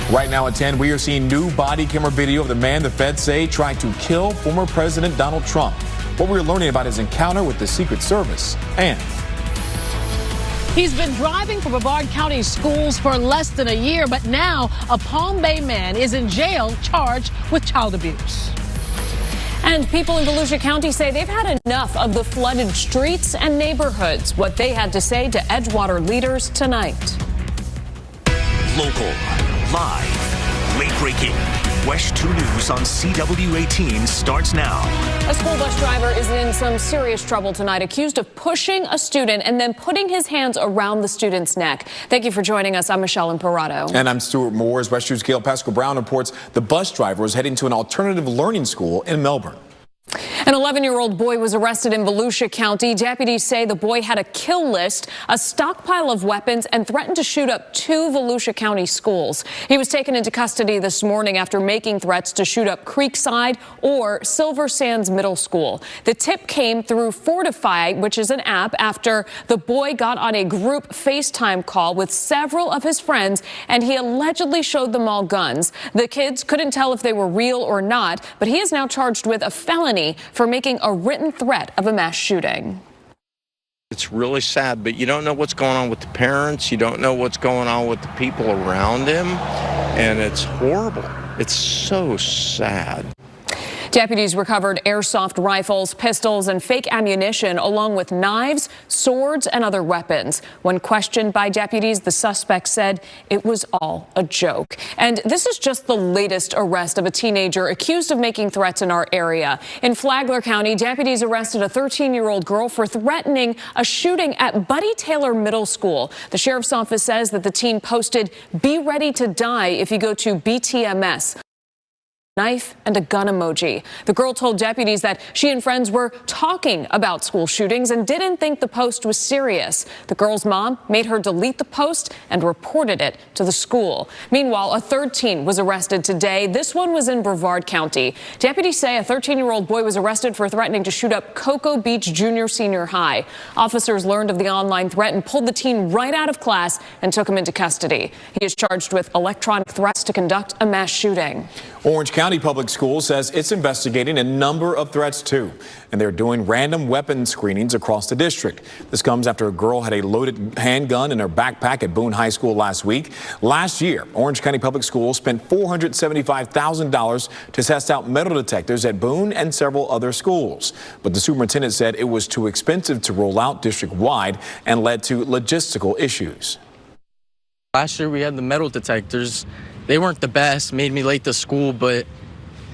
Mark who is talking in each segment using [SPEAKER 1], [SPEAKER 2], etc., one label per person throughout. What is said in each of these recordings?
[SPEAKER 1] Right now at 10, we are seeing new body camera video of the man the feds say tried to kill former President Donald Trump. What we're learning about his encounter with the Secret Service. And
[SPEAKER 2] he's been driving for Brevard County schools for less than a year, but now a Palm Bay man is in jail charged with child abuse.
[SPEAKER 3] And people in Volusia County say they've had enough of the flooded streets and neighborhoods. What they had to say to Edgewater leaders tonight.
[SPEAKER 4] Local, live, late-breaking. WESH 2 News on CW18 starts now.
[SPEAKER 3] A school bus driver is in some serious trouble tonight, accused of pushing a student and then putting his hands around the student's neck. Thank you for joining us. I'm Michelle Imparato.
[SPEAKER 1] And I'm Stuart Moore. As WESH 2's Gail Pascal Brown reports, the bus driver was heading to an alternative learning school in Melbourne.
[SPEAKER 3] An 11-year-old boy was arrested in Volusia County. Deputies say the boy had a kill list, a stockpile of weapons, and threatened to shoot up 2 Volusia County schools. He was taken into custody this morning after making threats to shoot up Creekside or Silver Sands Middle School. The tip came through Fortify, which is an app, after the boy got on a group FaceTime call with several of his friends, and he allegedly showed them all guns. The kids couldn't tell if they were real or not, but he is now charged with a felony for making a written threat of a mass shooting.
[SPEAKER 5] It's really sad, but you don't know what's going on with the parents. You don't know what's going on with the people around him, and it's horrible. It's so sad.
[SPEAKER 3] Deputies recovered airsoft rifles, pistols, and fake ammunition, along with knives, swords, and other weapons. When questioned by deputies, the suspect said it was all a joke. And this is just the latest arrest of a teenager accused of making threats in our area. In Flagler County, deputies arrested a 13-year-old girl for threatening a shooting at Buddy Taylor Middle School. The sheriff's office says that the teen posted, "Be ready to die if you go to BTMS." Knife and a gun emoji. The girl told deputies that she and friends were talking about school shootings and didn't think the post was serious. The girl's mom made her delete the post and reported it to the school. Meanwhile, a third teen was arrested today. This one was in Brevard County. Deputies say a 13-year-old boy was arrested for threatening to shoot up Cocoa Beach Junior Senior High. Officers learned of the online threat and pulled the teen right out of class and took him into custody. He is charged with electronic threats to conduct a mass shooting.
[SPEAKER 1] Orange County Public Schools says it's investigating a number of threats too, and they're doing random weapon screenings across the district. This comes after a girl had a loaded handgun in her backpack at Boone High School last week. Last year, Orange County Public Schools spent $475,000 to test out metal detectors at Boone and several other schools. But the superintendent said it was too expensive to roll out district-wide and led to logistical issues.
[SPEAKER 6] Last year we had the metal detectors. They weren't the best, made me late to school, but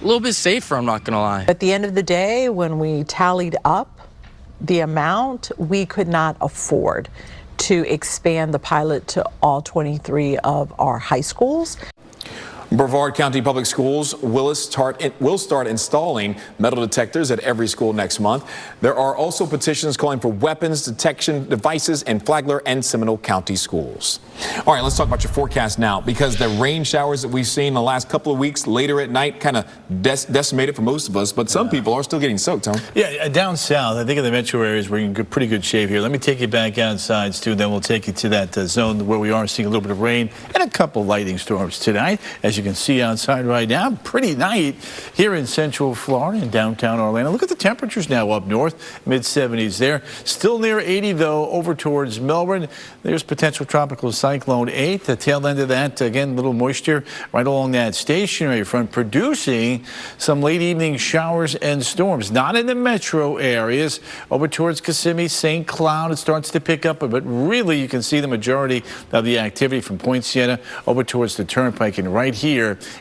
[SPEAKER 6] a little bit safer, I'm not gonna lie.
[SPEAKER 7] At the end of the day, when we tallied up the amount, we could not afford to expand the pilot to all 23 of our high schools.
[SPEAKER 1] Brevard County Public Schools will start installing metal detectors at every school next month. There are also petitions calling for weapons detection devices in Flagler and Seminole County schools. All right, let's talk about your forecast now, because the rain showers that we've seen the last couple of weeks later at night kind of decimated for most of us, but some people are still getting soaked, Tom.
[SPEAKER 8] Yeah, down south, I think in the metro areas we're in pretty good shape here. Let me take you back outside, Stu, then we'll take you to that zone where we are seeing a little bit of rain and a couple lightning storms tonight. As you can see outside right now, pretty night here in central Florida and downtown Orlando. Look at the temperatures now up north, mid-70s there. Still near 80 though over towards Melbourne. There's potential tropical cyclone 8. The tail end of that, again, little moisture right along that stationary front, producing some late evening showers and storms. Not in the metro areas. Over towards Kissimmee, St. Cloud, it starts to pick up, but really you can see the majority of the activity from Point Siena over towards the Turnpike and right here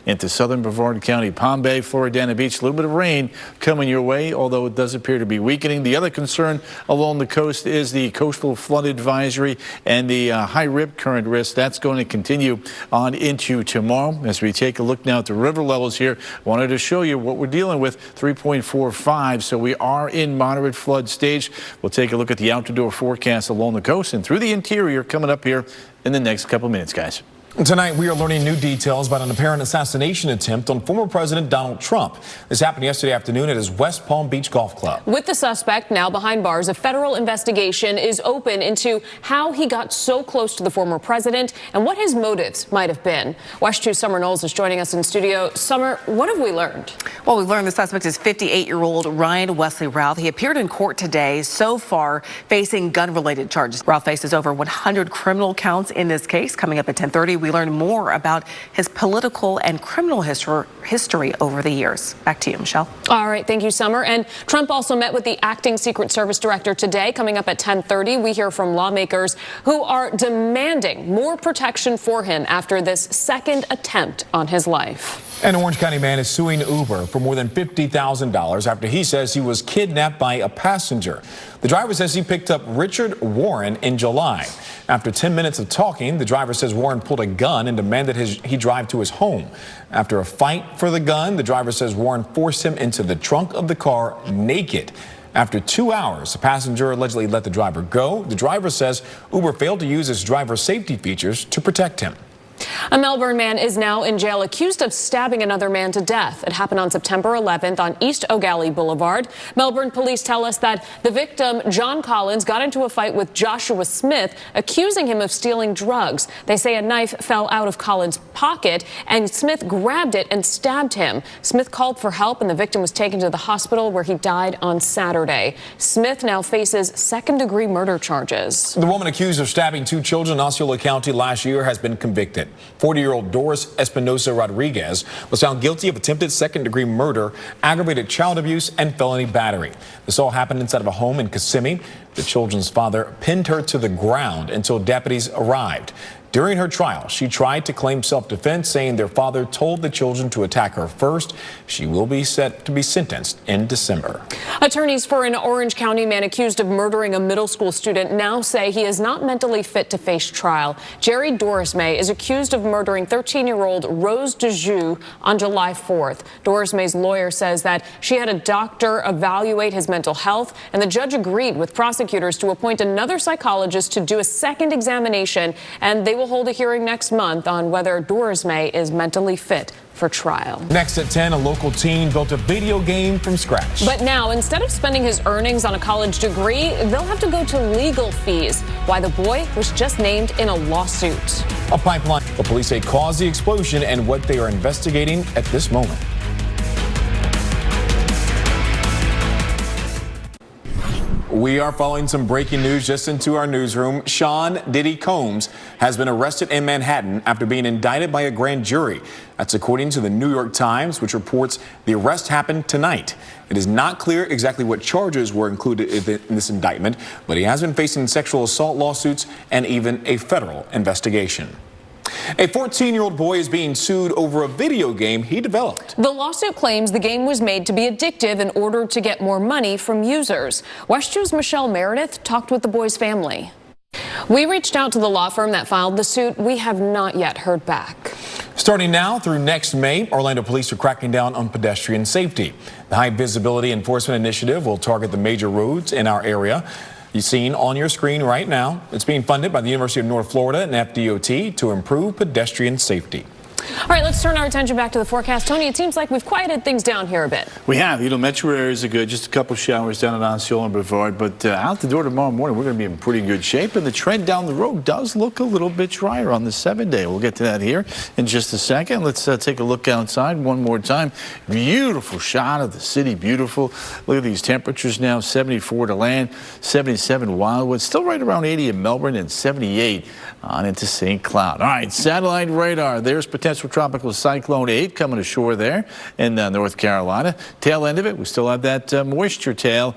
[SPEAKER 8] into southern Brevard County, Palm Bay, Floridana Beach. A little bit of rain coming your way, although it does appear to be weakening. The other concern along the coast is the coastal flood advisory and the high rip current risk. That's going to continue on into tomorrow. As we take a look now at the river levels here, wanted to show you what we're dealing with, 3.45. So we are in moderate flood stage. We'll take a look at the out-to-door forecast along the coast and through the interior coming up here in the next couple minutes, guys.
[SPEAKER 1] Tonight, we are learning new details about an apparent assassination attempt on former President Donald Trump. This happened yesterday afternoon at his West Palm Beach Golf Club.
[SPEAKER 3] With the suspect now behind bars, a federal investigation is open into how he got so close to the former president and what his motives might have been. WESH 2 Summer Knowles is joining us in studio. Summer, what have we learned?
[SPEAKER 9] Well, we've learned the suspect is 58-year-old Ryan Wesley Routh. He appeared in court today, so far facing gun-related charges. Routh faces over 100 criminal counts in this case. Coming up at 10:30, we learn more about his political and criminal history over the years. Back to you, Michelle.
[SPEAKER 3] All right, thank you, Summer. And Trump also met with the acting Secret Service director today. Coming up at 10:30, we hear from lawmakers who are demanding more protection for him after this second attempt on his life.
[SPEAKER 1] An Orange County man is suing Uber for more than $50,000 after he says he was kidnapped by a passenger. The driver says he picked up Richard Warren in July. After 10 minutes of talking, the driver says Warren pulled a gun and demanded he drive to his home. After a fight for the gun, the driver says Warren forced him into the trunk of the car naked. After 2 hours, the passenger allegedly let the driver go. The driver says Uber failed to use its driver safety features to protect him.
[SPEAKER 3] A Melbourne man is now in jail accused of stabbing another man to death. It happened on September 11th on East O'Galley Boulevard. Melbourne police tell us that the victim, John Collins, got into a fight with Joshua Smith, accusing him of stealing drugs. They say a knife fell out of Collins' pocket and Smith grabbed it and stabbed him. Smith called for help and the victim was taken to the hospital where he died on Saturday. Smith now faces second-degree murder charges.
[SPEAKER 1] The woman accused of stabbing 2 children in Osceola County last year has been convicted. 40-year-old Doris Espinosa Rodriguez was found guilty of attempted second-degree murder, aggravated child abuse, and felony battery. This all happened inside of a home in Kissimmee. The children's father pinned her to the ground until deputies arrived. During her trial, she tried to claim self-defense, saying their father told the children to attack her first. She will be set to be sentenced in December.
[SPEAKER 3] Attorneys for an Orange County man accused of murdering a middle school student now say he is not mentally fit to face trial. Jerry Dorismay is accused of murdering 13-year-old Rose DeJoux on July 4th. Dorismay's lawyer says that she had a doctor evaluate his mental health, and the judge agreed with prosecutors to appoint another psychologist to do a second examination, and they will hold a hearing next month on whether Dorismay is mentally fit for trial.
[SPEAKER 1] Next at 10, a local teen built a video game from scratch.
[SPEAKER 3] But now, instead of spending his earnings on a college degree, they'll have to go to legal fees. Why the boy was just named in a lawsuit.
[SPEAKER 1] A pipeline the police say caused the explosion and what they are investigating at this moment. We are following some breaking news just into our newsroom. Sean Diddy Combs has been arrested in Manhattan after being indicted by a grand jury. That's according to the New York Times, which reports the arrest happened tonight. It is not clear exactly what charges were included in this indictment, but he has been facing sexual assault lawsuits and even a federal investigation. A 14-year-old boy is being sued over a video game he developed.
[SPEAKER 3] The lawsuit claims the game was made to be addictive in order to get more money from users. WESH 2's Michelle Meredith talked with the boy's family. We reached out to the law firm that filed the suit. We have not yet heard back.
[SPEAKER 1] Starting now through next May, Orlando police are cracking down on pedestrian safety. The High Visibility Enforcement Initiative will target the major roads in our area. You've seen on your screen right now. It's being funded by the University of North Florida and FDOT to improve pedestrian safety.
[SPEAKER 3] All right, let's turn our attention back to the forecast. Tony, it seems like we've quieted things down here a bit.
[SPEAKER 8] We have. Metro areas are good. Just a couple showers down at Osceola and Brevard. But out the door tomorrow morning, we're going to be in pretty good shape. And the trend down the road does look a little bit drier on the 7-day. We'll get to that here in just a second. Let's take a look outside one more time. Beautiful shot of the city. Beautiful. Look at these temperatures now. 74 to land, 77 Wildwood. Still right around 80 in Melbourne and 78 on into St. Cloud. All right, satellite radar. There's potential tropical cyclone 8 coming ashore there in North Carolina. Tail end of it, we still have that moisture tail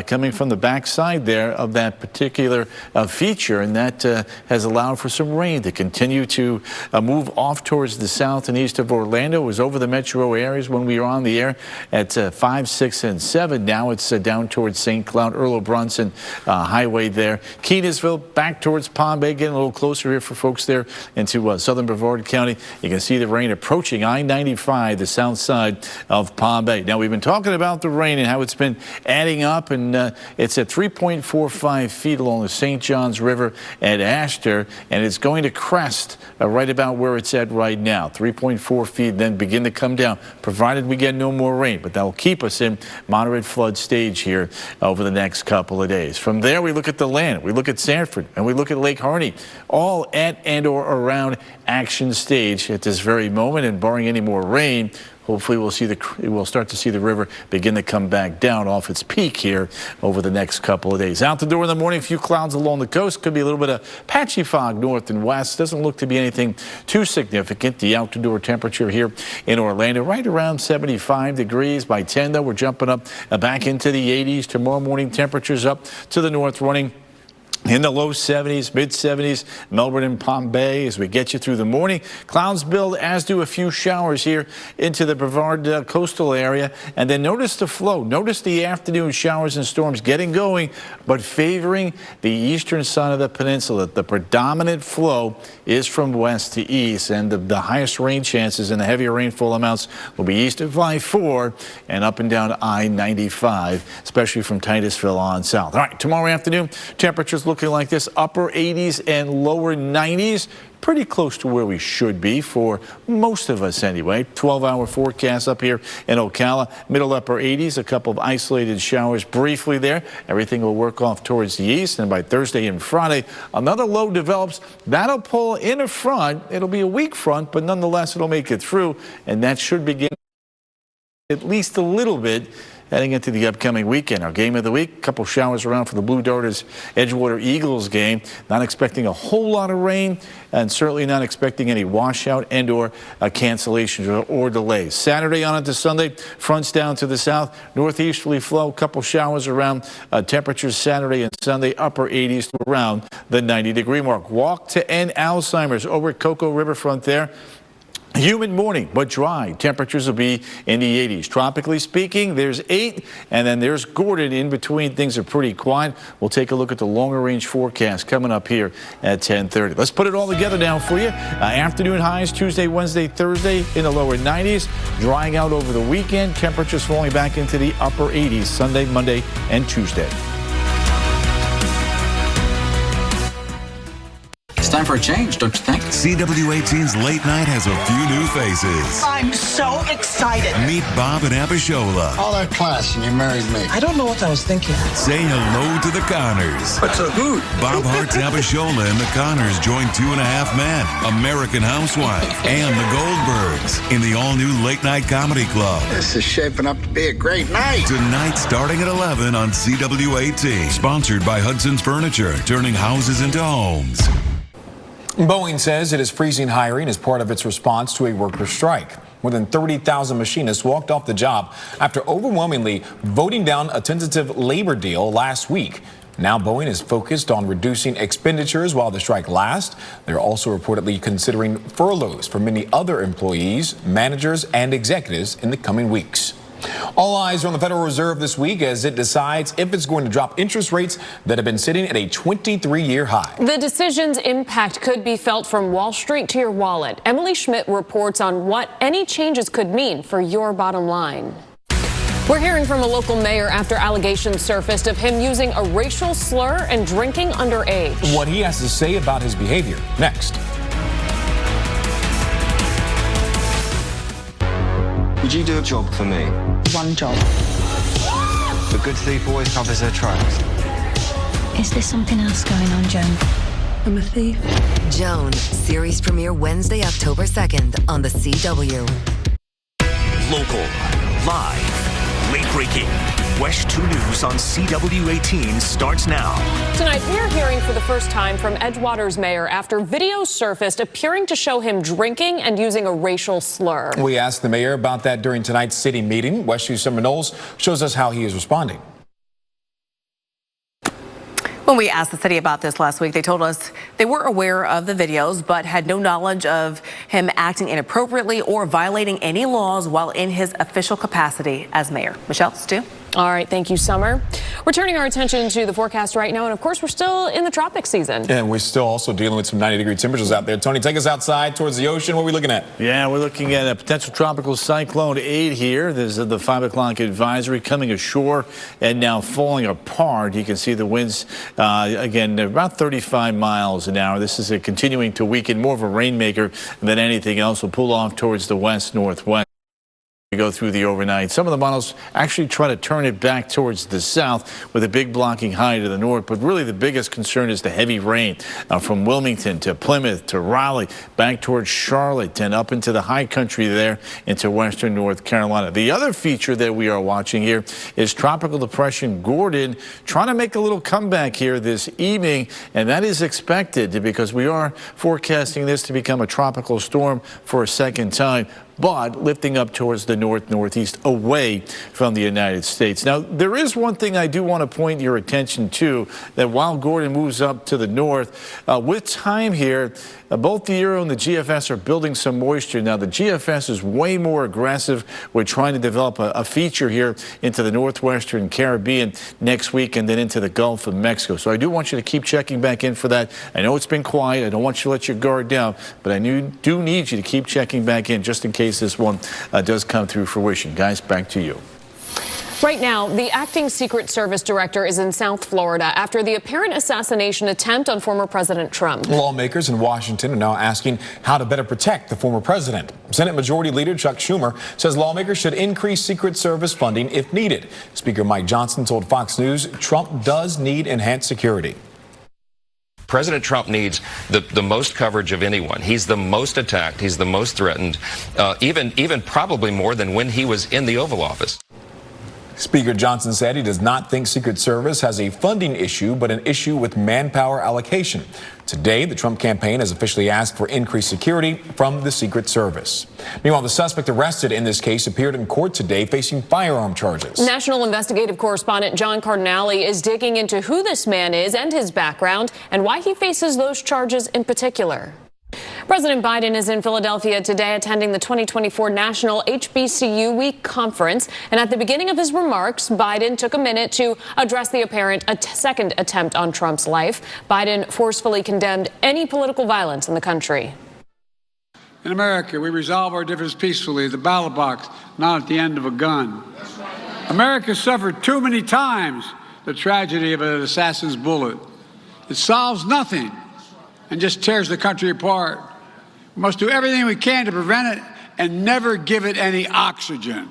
[SPEAKER 8] coming from the backside there of that particular feature, and that has allowed for some rain to continue to move off towards the south and east of Orlando. It was over the metro areas when we were on the air at 5, 6, and 7. Now it's down towards St. Cloud, Earl Bronson Highway there. Keynessville back towards Palm Bay, getting a little closer here for folks there into southern Brevard County. You can see the rain approaching I-95, the south side of Palm Bay. Now, we've been talking about the rain and how it's been adding up, and it's at 3.45 feet along the St. Johns River at Ashtor, and it's going to crest right about where it's at right now, 3.4 feet, then begin to come down, provided we get no more rain. But that will keep us in moderate flood stage here over the next couple of days. From there, we look at the land, we look at Sanford, and we look at Lake Harney, all at and or around action stage at this very moment, and barring any more rain, hopefully we'll start to see the river begin to come back down off its peak here over the next couple of days. Out the door in the morning, a few clouds along the coast. Could be a little bit of patchy fog north and west. Doesn't look to be anything too significant. The out the door temperature here in Orlando right around 75 degrees. By 10, though, we're jumping up back into the 80s. Tomorrow morning, temperatures up to the north running in the low 70s, mid 70s, Melbourne and Palm Bay as we get you through the morning. Clouds build, as do a few showers here into the Brevard coastal area. And then notice the flow. Notice the afternoon showers and storms getting going, but favoring the eastern side of the peninsula. The predominant flow is from west to east, and the highest rain chances and the heavier rainfall amounts will be east of I-4 and up and down I-95, especially from Titusville on south. All right, tomorrow afternoon, temperatures looking like this, upper 80s and lower 90s. Pretty close to where we should be for most of us anyway. 12-hour forecast up here in Ocala. Middle upper 80s, a couple of isolated showers briefly there. Everything will work off towards the east, and by Thursday and Friday, another low develops. That'll pull in a front. It'll be a weak front, but nonetheless, it'll make it through, and that should begin at least a little bit heading into the upcoming weekend. Our game of the week, a couple showers around for the Blue Darters Edgewater Eagles game. Not expecting a whole lot of rain, and certainly not expecting any washout and or cancellations or delays. Saturday on into Sunday, fronts down to the south, northeasterly flow, couple showers around. Temperatures Saturday and Sunday, upper 80s to around the 90-degree mark. Walk to end Alzheimer's over at Cocoa Riverfront there. Humid morning, but dry. Temperatures will be in the 80s. Tropically speaking, there's 8, and then there's Gordon in between. Things are pretty quiet. We'll take a look at the longer range forecast coming up here at 10:30. Let's put it all together now for you. Afternoon highs Tuesday, Wednesday, Thursday in the lower 90s. Drying out over the weekend. Temperatures falling back into the upper 80s Sunday, Monday, and Tuesday.
[SPEAKER 10] It's time for a change, don't you think?
[SPEAKER 11] CW18's Late Night has a few new faces.
[SPEAKER 12] I'm so excited.
[SPEAKER 11] Meet Bob and Abishola.
[SPEAKER 13] All that class and you married me.
[SPEAKER 12] I don't know what I was thinking.
[SPEAKER 11] Say hello to the Connors.
[SPEAKER 13] What's a hoot?
[SPEAKER 11] Bob Hart's Abishola and the Connors join 2.5 Men, American Housewife, and the Goldbergs in the all-new Late Night Comedy Club.
[SPEAKER 13] This is shaping up to be a great night.
[SPEAKER 11] Tonight starting at 11 on CW18. Sponsored by Hudson's Furniture, turning houses into homes.
[SPEAKER 1] Boeing says it is freezing hiring as part of its response to a worker strike. More than 30,000 machinists walked off the job after overwhelmingly voting down a tentative labor deal last week. Now Boeing is focused on reducing expenditures while the strike lasts. They're also reportedly considering furloughs for many other employees, managers, and executives in the coming weeks. All eyes are on the Federal Reserve this week as it decides if it's going to drop interest rates that have been sitting at a 23-year high.
[SPEAKER 3] The decision's impact could be felt from Wall Street to your wallet. Emily Schmidt reports on what any changes could mean for your bottom line. We're hearing from a local mayor after allegations surfaced of him using a racial slur and drinking underage.
[SPEAKER 1] What he has to say about his behavior next.
[SPEAKER 14] Would you do a job for me?
[SPEAKER 15] One job.
[SPEAKER 14] A good thief always covers their tracks.
[SPEAKER 15] Is there something else going on, Joan? I'm a thief.
[SPEAKER 16] Joan, series premiere Wednesday, October 2nd on the CW.
[SPEAKER 4] Local, live, late-breaking. WESH 2 News on CW18 starts now.
[SPEAKER 3] Tonight, we're hearing for the first time from Edgewater's mayor after videos surfaced appearing to show him drinking and using a racial slur.
[SPEAKER 1] We asked the mayor about that during tonight's city meeting. WESH 2 Summer Knowles shows us how he is responding.
[SPEAKER 9] When we asked the city about this last week, they told us they were aware of the videos, but had no knowledge of him acting inappropriately or violating any laws while in his official capacity as mayor. Michelle, Stu?
[SPEAKER 3] All right, thank you, Summer. We're turning our attention to the forecast right now, and of course, we're still in the tropic season.
[SPEAKER 1] And we're still also dealing with some 90-degree temperatures out there. Tony, take us outside towards the ocean. What are we looking at?
[SPEAKER 8] Yeah, we're looking at a potential tropical cyclone 8 here. This is the 5 o'clock advisory coming ashore and now falling apart. You can see the winds, again, about 35 miles an hour. This is continuing to weaken, more of a rainmaker than anything else. Will pull off towards the west-northwest. We go through the overnight. Some of the models actually try to turn it back towards the south with a big blocking high to the north, but really the biggest concern is the heavy rain from Wilmington to Plymouth to Raleigh, back towards Charlotte and up into the high country there into western North Carolina. The other feature that we are watching here is Tropical Depression Gordon trying to make a little comeback here this evening, and that is expected because we are forecasting this to become a tropical storm for a second time, but lifting up towards the northeast away from the United States. Now, there is one thing I do want to point your attention to, that while Gordon moves up to the north, with time here, both the Euro and the GFS are building some moisture. Now, the GFS is way more aggressive. We're trying to develop a feature here into the northwestern Caribbean next week and then into the Gulf of Mexico. So I do want you to keep checking back in for that. I know it's been quiet. I don't want you to let your guard down, but I do need you to keep checking back in just in case this one does come through fruition. Guys, back to you.
[SPEAKER 3] Right now, the acting Secret Service director is in South Florida after the apparent assassination attempt on former President Trump.
[SPEAKER 1] Lawmakers in Washington are now asking how to better protect the former president. Senate Majority Leader Chuck Schumer says lawmakers should increase Secret Service funding if needed. Speaker Mike Johnson told Fox News Trump does need enhanced security.
[SPEAKER 17] President Trump needs the most coverage of anyone. He's the most attacked. He's the most threatened, even probably more than when he was in the Oval Office.
[SPEAKER 1] Speaker Johnson said he does not think Secret Service has a funding issue, but an issue with manpower allocation. Today, the Trump campaign has officially asked for increased security from the Secret Service. Meanwhile, the suspect arrested in this case appeared in court today facing firearm charges.
[SPEAKER 3] National investigative correspondent John Cardinale is digging into who this man is and his background and why he faces those charges in particular. President Biden is in Philadelphia today attending the 2024 National HBCU Week Conference. And at the beginning of his remarks, Biden took a minute to address the apparent second attempt on Trump's life. Biden forcefully condemned any political violence in the country.
[SPEAKER 18] In America, we resolve our differences peacefully at the ballot box, not at the end of a gun. America suffered too many times the tragedy of an assassin's bullet. It solves nothing and just tears the country apart. We must do everything we can to prevent it and never give it any oxygen.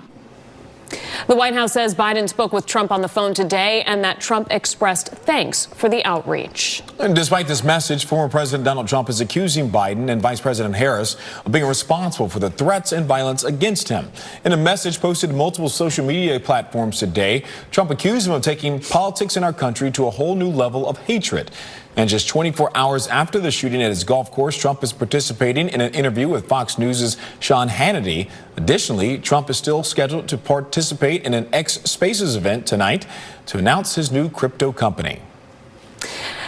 [SPEAKER 3] The White House says Biden spoke with Trump on the phone today and that Trump expressed thanks for the outreach.
[SPEAKER 1] And despite this message, former President Donald Trump is accusing Biden and Vice President Harris of being responsible for the threats and violence against him. In a message posted to multiple social media platforms today, Trump accused him of taking politics in our country to a whole new level of hatred. And just 24 hours after the shooting at his golf course, Trump is participating in an interview with Fox News' Sean Hannity. Additionally, Trump is still scheduled to participate in an X Spaces event tonight to announce his new crypto company.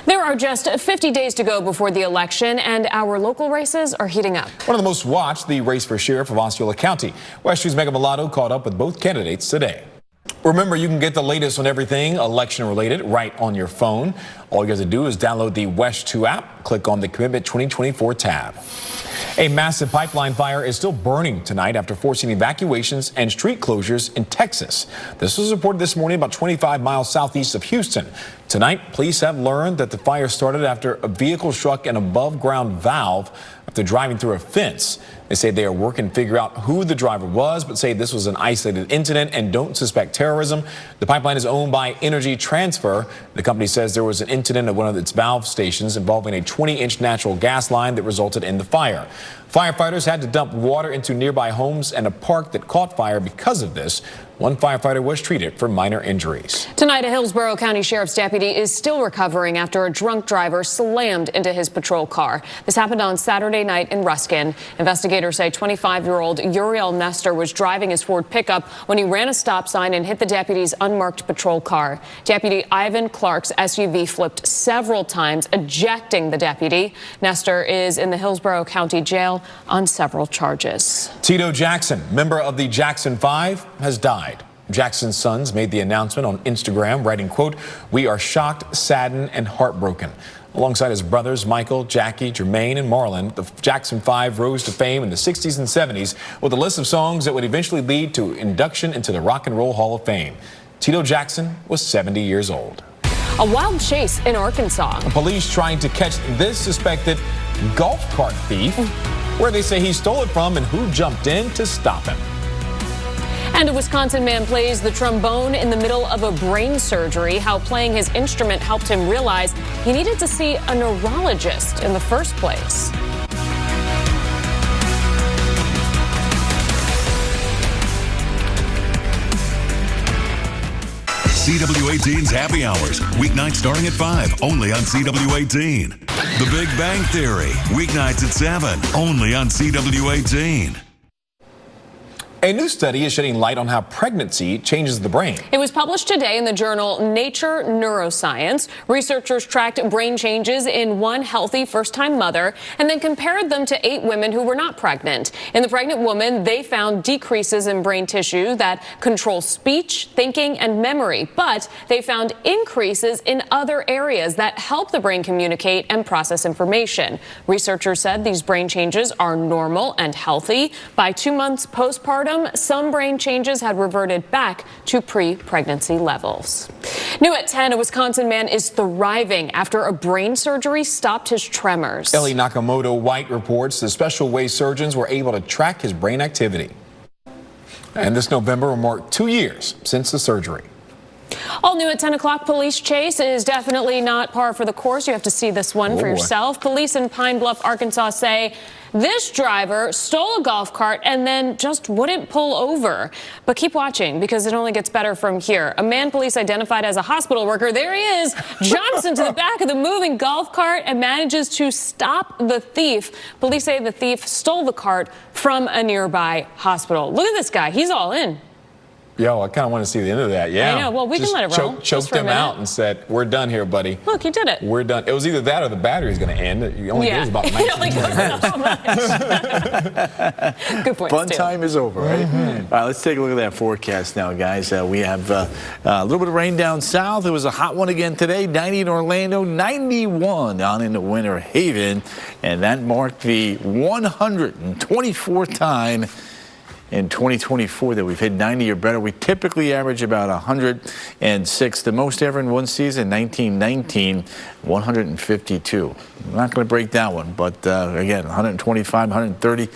[SPEAKER 3] There are just 50 days to go before the election, and our local races are heating up.
[SPEAKER 1] One of the most watched, the race for sheriff of Osceola County. WESH 2's Mega Mulatto caught up with both candidates today. Remember, you can get the latest on everything election related right on your phone. All you have to do is download the WESH 2 app, click on the Commitment 2024 tab. A massive pipeline fire is still burning tonight after forcing evacuations and street closures in Texas. This was reported this morning about 25 miles southeast of Houston. Tonight, police have learned that the fire started after a vehicle struck an above-ground valve after driving through a fence. They say they are working to figure out who the driver was, but say this was an isolated incident and don't suspect terrorism. The pipeline is owned by Energy Transfer. The company says there was an incident at one of its valve stations involving a 20-inch natural gas line that resulted in the fire. Firefighters had to dump water into nearby homes and a park that caught fire because of this. One firefighter was treated for minor injuries.
[SPEAKER 3] Tonight, a Hillsborough County Sheriff's deputy is still recovering after a drunk driver slammed into his patrol car. This happened on Saturday night in Ruskin. Investigators say 25-year-old Uriel Nestor was driving his Ford pickup when he ran a stop sign and hit the deputy's unmarked patrol car. Deputy Ivan Clark's SUV flipped several times, ejecting the deputy. Nestor is in the Hillsborough County Jail on several charges.
[SPEAKER 1] Tito Jackson, member of the Jackson 5, has died. Jackson's sons made the announcement on Instagram, writing, quote, "We are shocked, saddened, and heartbroken." Alongside his brothers, Michael, Jackie, Jermaine, and Marlon, the Jackson 5 rose to fame in the 60s and 70s with a list of songs that would eventually lead to induction into the Rock and Roll Hall of Fame. Tito Jackson was 70 years old.
[SPEAKER 3] A wild chase in Arkansas.
[SPEAKER 1] Police trying to catch this suspected golf cart thief, where they say he stole it from and who jumped in to stop him.
[SPEAKER 3] And a Wisconsin man plays the trombone in the middle of a brain surgery. How playing his instrument helped him realize he needed to see a neurologist in the first place.
[SPEAKER 11] CW18's Happy Hours, weeknights starting at 5, only on CW18. The Big Bang Theory, weeknights at 7, only on CW18.
[SPEAKER 1] A new study is shedding light on how pregnancy changes the brain.
[SPEAKER 3] It was published today in the journal Nature Neuroscience. Researchers tracked brain changes in one healthy first-time mother and then compared them to 8 women who were not pregnant. In the pregnant woman, they found decreases in brain tissue that control speech, thinking, and memory. But they found increases in other areas that help the brain communicate and process information. Researchers said these brain changes are normal and healthy. By 2 months postpartum, some brain changes had reverted back to pre-pregnancy levels. New at 10, a Wisconsin man is thriving after a brain surgery stopped his tremors.
[SPEAKER 1] Ellie Nakamoto White reports the special way surgeons were able to track his brain activity. And this November will mark 2 years since the surgery.
[SPEAKER 3] All new at 10 o'clock, police chase is definitely not par for the course. You have to see this one for yourself. Police in Pine Bluff, Arkansas say this driver stole a golf cart and then just wouldn't pull over. But keep watching because it only gets better from here. A man police identified as a hospital worker, there he is, jumps into the back of the moving golf cart and manages to stop the thief. Police say the thief stole the cart from a nearby hospital. Look at this guy. He's all in.
[SPEAKER 1] Yo, I kind of want to see the end of that. Yeah.
[SPEAKER 3] I know. Well, we can let it roll.
[SPEAKER 1] Choked him out and said, "We're done here, buddy."
[SPEAKER 3] Look, he did it.
[SPEAKER 1] We're done. It was either that or the battery's going to end. It only goes about 19
[SPEAKER 3] Good point.
[SPEAKER 8] Fun time is over, right? All right, let's take a look at that forecast now, guys. We have a little bit of rain down south. It was a hot one again today. 90 in Orlando, 91 down in the Winter Haven, and that marked the 124th time in 2024 that we've hit 90 or better. We typically average about 106. The most ever in one season, 1919, 152. I'm not going to break that one, but again, 125, 130.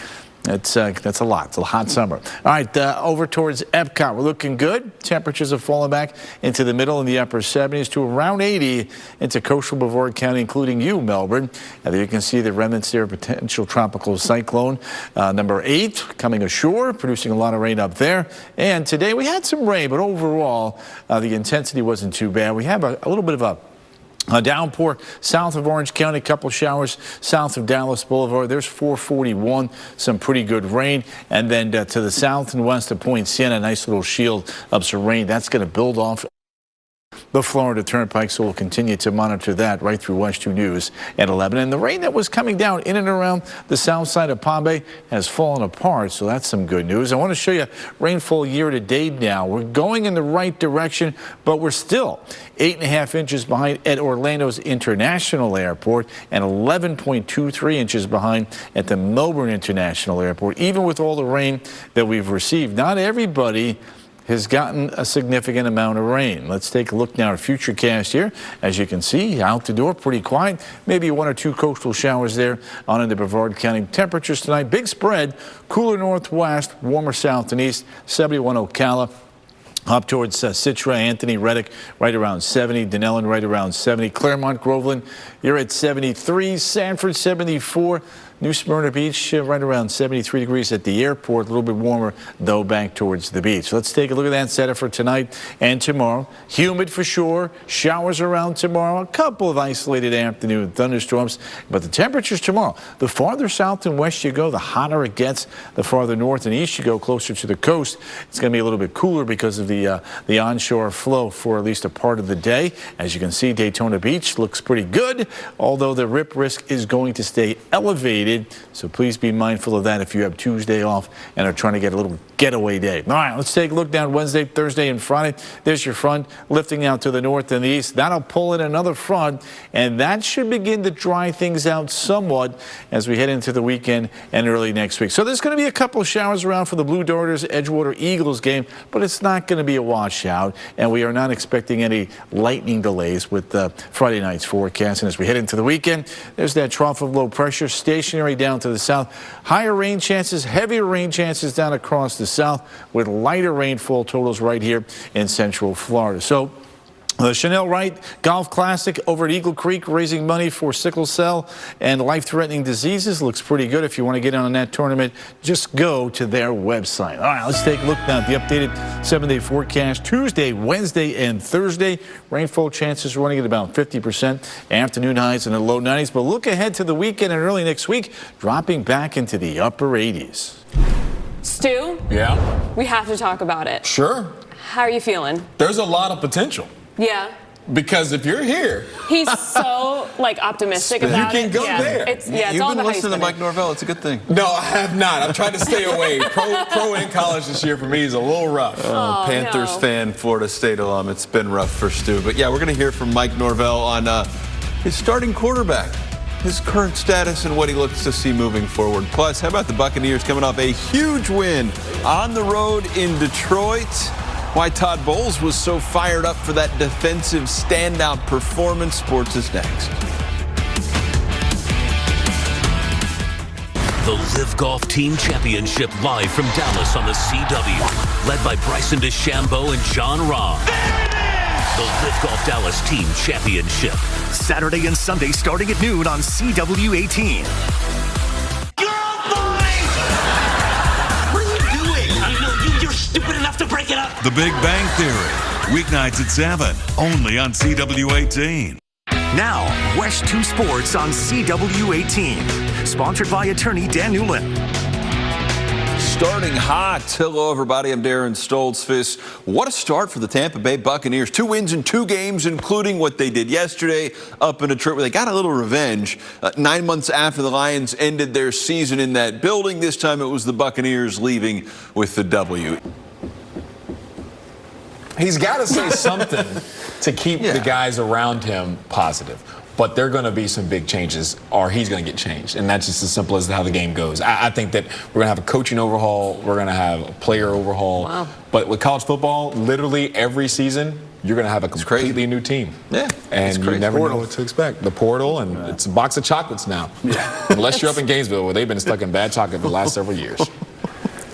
[SPEAKER 8] That's a lot. It's a hot summer. All right, over towards Epcot. We're looking good. Temperatures have fallen back into the middle in the upper 70s to around 80 into coastal Brevard County, including you, Melbourne. And there you can see the remnants there of potential tropical cyclone number 8 coming ashore, producing a lot of rain up there. And today we had some rain, but overall the intensity wasn't too bad. We have a little bit of a downpour south of Orange County, a couple showers south of Dallas Boulevard. There's 441, some pretty good rain. And then to the south and west of Point Siena, a nice little shield of some rain. That's going to build off the Florida Turnpike, so we'll continue to monitor that right through WESH 2 News at 11. And the rain that was coming down in and around the south side of Palm Bay has fallen apart, so that's some good news. I want to show you rainfall year to date now. We're going in the right direction, but we're still 8.5 inches behind at Orlando's International Airport and 11.23 inches behind at the Melbourne International Airport. Even with all the rain that we've received, not everybody has gotten a significant amount of rain. Let's take a look now at Futurecast here. As you can see, out the door, pretty quiet. Maybe 1 or 2 coastal showers there on into Brevard County. Temperatures tonight, big spread. Cooler northwest, warmer south and east. 71 Ocala. Up towards Citra, Anthony, Reddick, right around 70. Denellen, right around 70. Claremont, Groveland, you're at 73. Sanford, 74. New Smyrna Beach, right around 73 degrees at the airport. A little bit warmer, though, back towards the beach. Let's take a look at that setup for tonight and tomorrow. Humid for sure. Showers around tomorrow. A couple of isolated afternoon thunderstorms. But the temperatures tomorrow, the farther south and west you go, the hotter it gets. The farther north and east you go, closer to the coast, it's going to be a little bit cooler because of the onshore flow for at least a part of the day. As you can see, Daytona Beach looks pretty good, although the rip risk is going to stay elevated updated. So please be mindful of that if you have Tuesday off and are trying to get a little getaway day. All right, let's take a look down Wednesday, Thursday, and Friday. There's your front lifting out to the north and the east. That'll pull in another front, and that should begin to dry things out somewhat as we head into the weekend and early next week. So there's going to be a couple of showers around for the Blue Darters Edgewater Eagles game, but it's not going to be a washout, and we are not expecting any lightning delays with Friday night's forecast. And as we head into the weekend, there's that trough of low pressure stationary down to the south. Higher rain chances, heavier rain chances down across the south with lighter rainfall totals right here in central Florida. So the Chanel Wright Golf Classic over at Eagle Creek, raising money for sickle cell and life-threatening diseases. Looks pretty good. If you want to get in on that tournament, just go to their website. All right, let's take a look now at the updated 7-day forecast. Tuesday, Wednesday, and Thursday. Rainfall chances running at about 50%. Afternoon highs in the low 90s. But look ahead to the weekend and early next week, dropping back into the upper 80s.
[SPEAKER 3] Stu?
[SPEAKER 1] Yeah?
[SPEAKER 3] We have to talk about it.
[SPEAKER 1] Sure.
[SPEAKER 3] How are you feeling?
[SPEAKER 1] There's a lot of potential.
[SPEAKER 3] Yeah.
[SPEAKER 1] Because if you're here,
[SPEAKER 3] he's so optimistic about it.
[SPEAKER 1] You can go there.
[SPEAKER 3] It's
[SPEAKER 19] You've
[SPEAKER 3] all
[SPEAKER 19] been
[SPEAKER 3] about
[SPEAKER 19] listening to Mike Norvell. It's a good thing.
[SPEAKER 1] No, I have not. I'm trying to stay away. Pro in college this year for me is a little rough.
[SPEAKER 19] Panthers fan, Florida State alum. It's been rough for Stu. But yeah, we're going to hear from Mike Norvell on his starting quarterback, his current status, and what he looks to see moving forward. Plus, how about the Buccaneers coming off a huge win on the road in Detroit? Why Todd Bowles was so fired up for that defensive standout performance. Sports is next.
[SPEAKER 20] The Live Golf Team Championship live from Dallas on the CW. Led by Bryson DeChambeau and John Rahm. The Live Golf Dallas Team Championship.
[SPEAKER 4] Saturday and Sunday starting at noon on CW18.
[SPEAKER 20] Stupid enough to break it up.
[SPEAKER 11] The Big Bang Theory, weeknights at 7, only on CW18.
[SPEAKER 4] Now, WESH 2 Sports on CW18. Sponsored by attorney Dan Newland.
[SPEAKER 19] Starting hot, hello everybody, I'm Darren Stoltzfus. What a start for the Tampa Bay Buccaneers. 2 wins in 2 games, including what they did yesterday up in Detroit, where they got a little revenge. 9 months after the Lions ended their season in that building, this time it was the Buccaneers leaving with the W.
[SPEAKER 1] He's got to say something to keep the guys around him positive. But there are going to be some big changes, or he's going to get changed. And that's just as simple as how the game goes. I think that we're going to have a coaching overhaul. We're going to have a player overhaul.
[SPEAKER 3] Wow.
[SPEAKER 1] But with college football, literally every season, you're going to have a completely new team.
[SPEAKER 19] Yeah.
[SPEAKER 1] And you never know what to expect. The portal, and it's a box of chocolates now. Yeah. Unless you're up in Gainesville, where they've been stuck in bad chocolate for the last several years.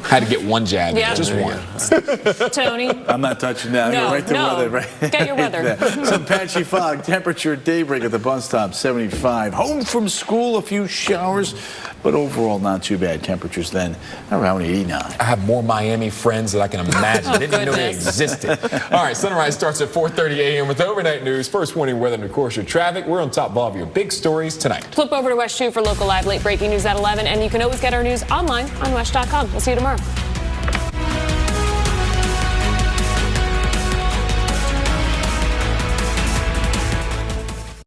[SPEAKER 1] Had to get one jab, just one.
[SPEAKER 3] Tony?
[SPEAKER 8] I'm not touching that.
[SPEAKER 3] No,
[SPEAKER 8] right to
[SPEAKER 3] no.
[SPEAKER 8] weather, right?
[SPEAKER 3] Get your weather.
[SPEAKER 8] Some patchy fog. Temperature at daybreak at the bus stop, 75. Home from school, a few showers, but overall not too bad. Temperatures then around 89.
[SPEAKER 1] I have more Miami friends that I can imagine. Didn't even know they existed. All right, sunrise starts at 4:30 a.m. with overnight news. First warning weather and, of course, your traffic. We're on top of all of your big stories tonight.
[SPEAKER 3] Flip over to WESH 2 for local live late breaking news at 11, and you can always get our news online on WESH.com. We'll see you tomorrow.